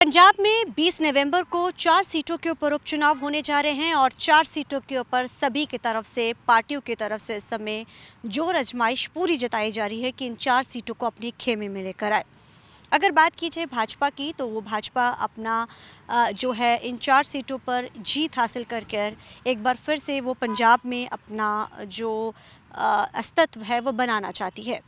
पंजाब में 20 नवंबर को 4 सीटों के ऊपर उपचुनाव होने जा रहे हैं और 4 सीटों के ऊपर सभी की तरफ से, पार्टियों की तरफ से इस समय जोर आजमाइश पूरी जताई जा रही है कि इन 4 सीटों को अपने खेमे में लेकर आए। अगर बात की जाए भाजपा की, तो वो भाजपा अपना जो है इन 4 सीटों पर जीत हासिल कर एक बार फिर से वो पंजाब में अपना जो अस्तित्व है वो बनाना चाहती है।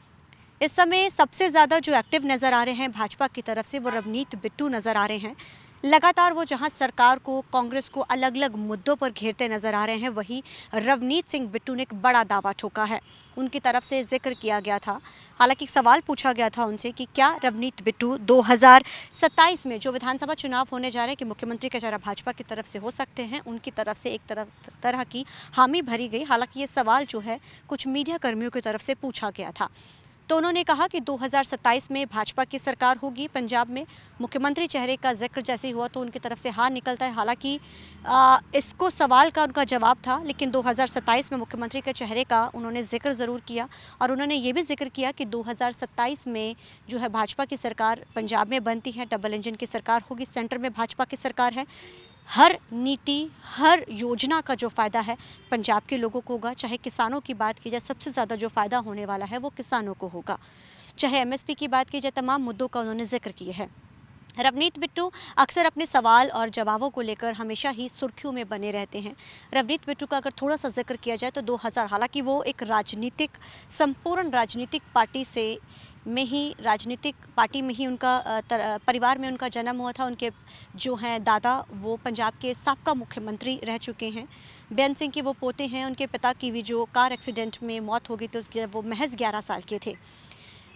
इस समय सबसे ज़्यादा जो एक्टिव नज़र आ रहे हैं भाजपा की तरफ से वो रवनीत बिट्टू नज़र आ रहे हैं। लगातार वो जहां सरकार को, कांग्रेस को अलग अलग मुद्दों पर घेरते नज़र आ रहे हैं, वहीं रवनीत सिंह बिट्टू ने एक बड़ा दावा ठोका है। उनकी तरफ से जिक्र किया गया था, हालांकि सवाल पूछा गया था उनसे कि क्या रवनीत बिट्टू 2027 में जो विधानसभा चुनाव होने जा रहे हैं कि मुख्यमंत्री का चेहरा भाजपा की तरफ से हो सकते हैं, उनकी तरफ से एक तरह की हामी भरी गई। हालांकि ये सवाल जो है कुछ मीडिया कर्मियों की तरफ से पूछा गया था, तो उन्होंने कहा कि 2027 में भाजपा की सरकार होगी पंजाब में। मुख्यमंत्री चेहरे का जिक्र जैसे ही हुआ तो उनकी तरफ से हाँ निकलता है। हालांकि इसको सवाल का उनका जवाब था, लेकिन 2027 में मुख्यमंत्री के चेहरे का उन्होंने जिक्र ज़रूर किया और उन्होंने ये भी जिक्र किया कि 2027 में जो है भाजपा की सरकार पंजाब में बनती है, डबल इंजन की सरकार होगी, सेंटर में भाजपा की सरकार है। हर नीति, हर योजना का जो फ़ायदा है पंजाब के लोगों को होगा। चाहे किसानों की बात की जाए, सबसे ज़्यादा जो फ़ायदा होने वाला है वो किसानों को होगा। चाहे एमएसपी की बात की जाए, तमाम मुद्दों का उन्होंने जिक्र किया है। रवनीत बिट्टू अक्सर अपने सवाल और जवाबों को लेकर हमेशा ही सुर्खियों में बने रहते हैं। रवनीत बिट्टू का अगर थोड़ा सा जिक्र किया जाए तो 2000, हालांकि वो एक संपूर्ण राजनीतिक पार्टी से में ही राजनीतिक पार्टी में ही उनका परिवार में उनका जन्म हुआ था। उनके जो हैं दादा वो पंजाब के साबका मुख्यमंत्री रह चुके हैं। बेअंत सिंह के वो पोते हैं। उनके पिता की भी जो कार एक्सीडेंट में मौत हो गई थी उसके वो महज 11 साल के थे।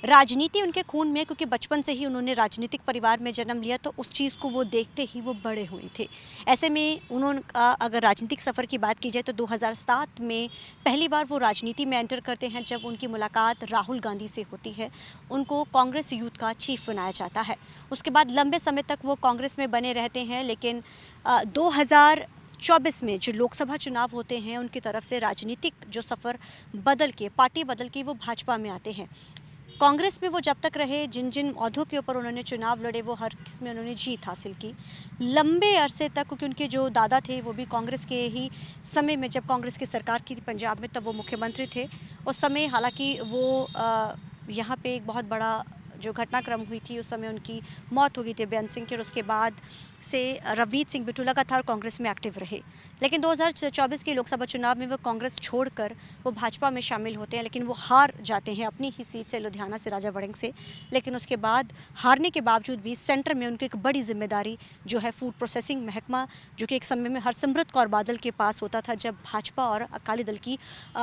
राजनीति उनके खून में, क्योंकि बचपन से ही उन्होंने राजनीतिक परिवार में जन्म लिया, तो उस चीज़ को वो देखते ही वो बड़े हुए थे। ऐसे में उन्होंने अगर राजनीतिक सफ़र की बात की जाए तो 2007 में पहली बार वो राजनीति में एंटर करते हैं, जब उनकी मुलाकात राहुल गांधी से होती है। उनको कांग्रेस यूथ का चीफ बनाया जाता है। उसके बाद लंबे समय तक वो कांग्रेस में बने रहते हैं, लेकिन 2024 में जो लोकसभा चुनाव होते हैं उनकी तरफ से राजनीतिक जो सफ़र बदल के, पार्टी बदल के वो भाजपा में आते हैं। कांग्रेस में वो जब तक रहे, जिन जिन ओहदों के ऊपर उन्होंने चुनाव लड़े, वो हर किस्म में उन्होंने जीत हासिल की लंबे अरसे तक, क्योंकि उनके जो दादा थे वो भी कांग्रेस के ही समय में, जब कांग्रेस की सरकार की थी पंजाब में, तब वो मुख्यमंत्री थे उस समय। हालांकि वो यहाँ पे एक बहुत बड़ा जो घटनाक्रम हुई थी, उस समय उनकी मौत हो गई थी बेअंत सिंह की, और उसके बाद से रवनीत सिंह बिट्टू लगातार कांग्रेस में एक्टिव रहे। लेकिन 2024 के लोकसभा चुनाव में वो कांग्रेस छोड़कर वो भाजपा में शामिल होते हैं, लेकिन वो हार जाते हैं अपनी ही सीट से, लुधियाना से, राजा वड़िंग से। लेकिन उसके बाद हारने के बावजूद भी सेंटर में उनकी एक बड़ी जिम्मेदारी जो है फूड प्रोसेसिंग महकमा, जो कि एक समय में हरसिमरत कौर बादल के पास होता था, जब भाजपा और अकाली दल की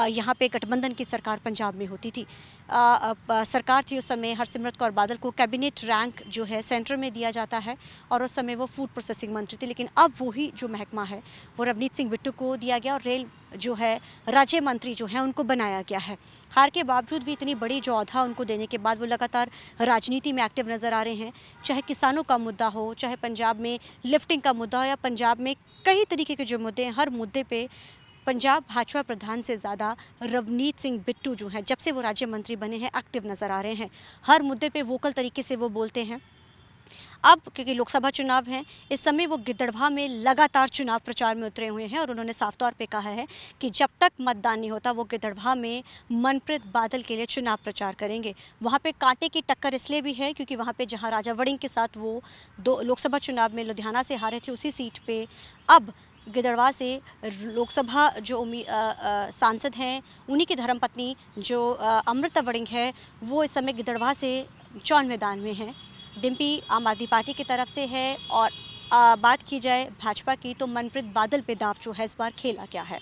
यहाँ पे गठबंधन की सरकार पंजाब में होती थी। सरकार थी उस समय, हरसिमरत कौर बादल को कैबिनेट रैंक जो है सेंटर में दिया जाता है और उस समय वो फूड प्रोसेसिंग मंत्री थे। लेकिन अब वही जो महकमा है वो रवनीत सिंह बिट्टू को दिया गया और रेल जो है राज्य मंत्री जो है उनको बनाया गया है। हार के बावजूद भी इतनी बड़ी जो औहदा उनको देने के बाद वो लगातार राजनीति में एक्टिव नज़र आ रहे हैं। चाहे किसानों का मुद्दा हो, चाहे पंजाब में लिफ्टिंग का मुद्दा हो, या पंजाब में कई तरीके के जो मुद्दे हैं, हर मुद्दे पे पंजाब भाजपा प्रधान से ज़्यादा रवनीत सिंह बिट्टू जो हैं, जब से वो राज्य मंत्री बने हैं, एक्टिव नज़र आ रहे हैं। हर मुद्दे पे वोकल तरीके से वो बोलते हैं। अब क्योंकि लोकसभा चुनाव हैं, इस समय वो गिद्धड़वा में लगातार चुनाव प्रचार में उतरे हुए हैं और उन्होंने साफ तौर पे कहा है कि जब तक मतदान नहीं होता वो गिद्धड़वा में मनप्रीत बादल के लिए चुनाव प्रचार करेंगे। वहाँ पे कांटे की टक्कर इसलिए भी है क्योंकि वहाँ पे जहाँ राजा वड़िंग के साथ वो 2 लोकसभा चुनाव में लुधियाना से हारे थे, उसी सीट पे अब गिद्धड़वा से लोकसभा जो सांसद हैं, उन्हीं की धर्मपत्नी जो अमृता वड़िंग है, वो इस समय गिद्धड़वा से चुनाव मैदान में हैं। डिम्पी आम आदमी पार्टी की तरफ से है और बात की जाए भाजपा की, तो मनप्रीत बादल पे दाव जो है इस बार खेला गया है।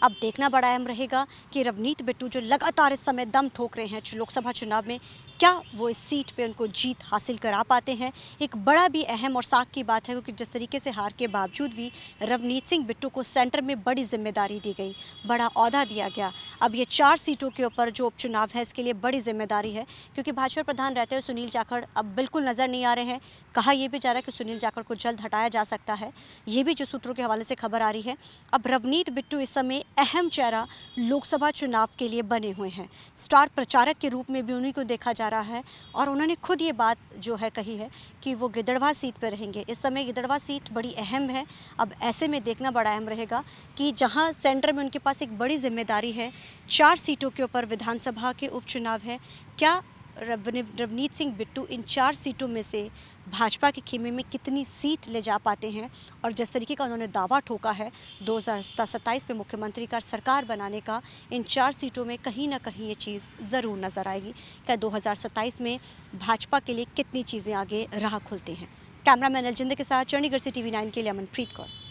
अब देखना बड़ा अहम रहेगा कि रवनीत बिट्टू जो लगातार इस समय दम ठोक रहे हैं लोकसभा चुनाव में, क्या वो इस सीट पे उनको जीत हासिल करा पाते हैं। एक बड़ा भी अहम और साख की बात है, क्योंकि जिस तरीके से हार के बावजूद भी रवनीत सिंह बिट्टू को सेंटर में बड़ी जिम्मेदारी दी गई, बड़ा ओहदा दिया गया। अब ये 4 सीटों के ऊपर जो उपचुनाव है, इसके लिए बड़ी जिम्मेदारी है, क्योंकि भाजपा प्रधान रहते हुए सुनील जाखड़ अब बिल्कुल नज़र नहीं आ रहे हैं। कहा यह भी जा रहा है कि सुनील जाखड़ को जल्द हटाया जा सकता है, ये भी जो सूत्रों के हवाले से खबर आ रही है। अब रवनीत बिट्टू इस समय अहम चेहरा लोकसभा चुनाव के लिए बने हुए हैं। स्टार प्रचारक के रूप में भी उन्हीं को देखा जा रहा है। रहा है और उन्होंने खुद ये बात जो है कही है कि वो गिद्धड़वा सीट पर रहेंगे। इस समय गिद्धड़वा सीट बड़ी अहम है। अब ऐसे में देखना बड़ा अहम रहेगा कि जहां सेंटर में उनके पास एक बड़ी जिम्मेदारी है, 4 सीटों के ऊपर विधानसभा के उपचुनाव है, क्या रवनीत सिंह बिट्टू इन 4 सीटों में से भाजपा के खेमे में कितनी सीट ले जा पाते हैं। और जिस तरीके का उन्होंने दावा ठोका है 2027 में मुख्यमंत्री का सरकार बनाने का, इन 4 सीटों में कहीं ना कहीं ये चीज़ ज़रूर नज़र आएगी। क्या 2027 में भाजपा के लिए कितनी चीज़ें आगे राह खुलती हैं। कैमरामैन अलजिंदर के साथ चंडीगढ़ से TV9 के लिए अमनप्रीत कौर।